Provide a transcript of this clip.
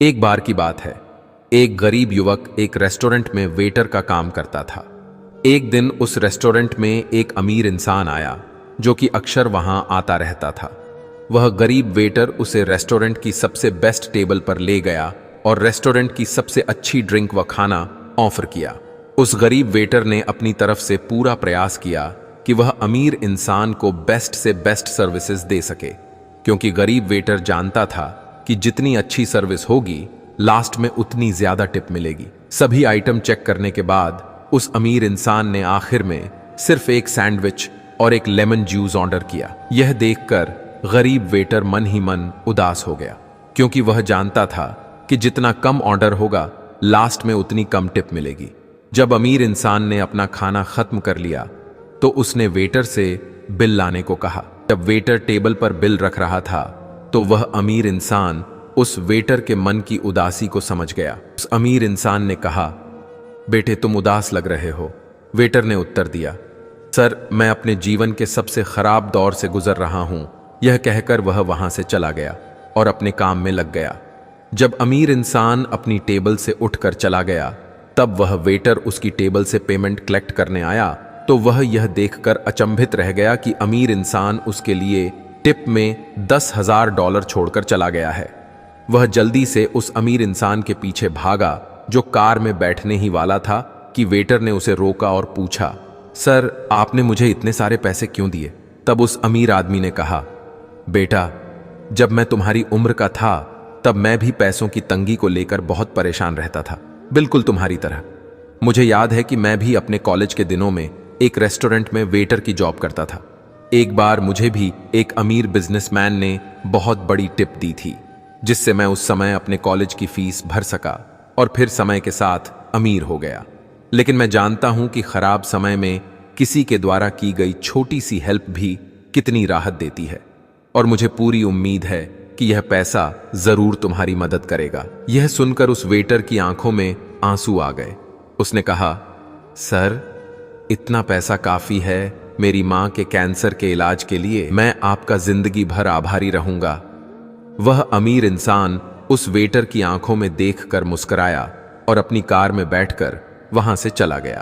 एक बार की बात है, एक गरीब युवक एक रेस्टोरेंट में वेटर का काम करता था। एक दिन उस रेस्टोरेंट में एक अमीर इंसान आया जो कि अक्सर वहां आता रहता था। वह गरीब वेटर उसे रेस्टोरेंट की सबसे बेस्ट टेबल पर ले गया और रेस्टोरेंट की सबसे अच्छी ड्रिंक व खाना ऑफर किया। उस गरीब वेटर ने अपनी तरफ से पूरा प्रयास किया कि वह अमीर इंसान को बेस्ट से बेस्ट सर्विसेज दे सके, क्योंकि गरीब वेटर जानता था कि जितनी अच्छी सर्विस होगी लास्ट में उतनी ज्यादा टिप मिलेगी। सभी आइटम चेक करने के बाद उस अमीर इंसान ने आखिर में सिर्फ एक सैंडविच और एक लेमन जूस ऑर्डर किया। यह देखकर गरीब वेटर मन ही मन उदास हो गया, क्योंकि वह जानता था कि जितना कम ऑर्डर होगा लास्ट में उतनी कम टिप मिलेगी। जब अमीर इंसान ने अपना खाना खत्म कर लिया तो उसने वेटर से बिल लाने को कहा। जब वेटर टेबल पर बिल रख रहा था तो वह अमीर इंसान उस वेटर के मन की उदासी को समझ गया। उस अमीर इंसान ने कहा, बेटे तुम उदास लग रहे हो। वेटर ने उत्तर दिया, सर मैं अपने जीवन के सबसे खराब दौर से गुजर रहा हूं। यह कहकर वह वहां से चला गया और अपने काम में लग गया। जब अमीर इंसान अपनी टेबल से उठकर चला गया तब वह वेटर उसकी टेबल से पेमेंट कलेक्ट करने आया तो वह यह देखकर अचंभित रह गया कि अमीर इंसान उसके लिए टिप में $10,000 छोड़कर चला गया है। वह जल्दी से उस अमीर इंसान के पीछे भागा जो कार में बैठने ही वाला था कि वेटर ने उसे रोका और पूछा, सर आपने मुझे इतने सारे पैसे क्यों दिए? तब उस अमीर आदमी ने कहा, बेटा जब मैं तुम्हारी उम्र का था तब मैं भी पैसों की तंगी को लेकर बहुत परेशान रहता था, बिल्कुल तुम्हारी तरह। मुझे याद है कि मैं भी अपने कॉलेज के दिनों में एक रेस्टोरेंट में वेटर की जॉब करता था। एक बार मुझे भी एक अमीर बिजनेसमैन ने बहुत बड़ी टिप दी थी, जिससे मैं उस समय अपने कॉलेज की फीस भर सका और फिर समय के साथ अमीर हो गया। लेकिन मैं जानता हूं कि खराब समय में किसी के द्वारा की गई छोटी सी हेल्प भी कितनी राहत देती है, और मुझे पूरी उम्मीद है कि यह पैसा जरूर तुम्हारी मदद करेगा। यह सुनकर उस वेटर की आंखों में आंसू आ गए। उसने कहा, सर इतना पैसा काफी है मेरी मां के कैंसर के इलाज के लिए, मैं आपका जिंदगी भर आभारी रहूंगा। वह अमीर इंसान उस वेटर की आंखों में देखकर मुस्कुराया और अपनी कार में बैठकर वहां से चला गया।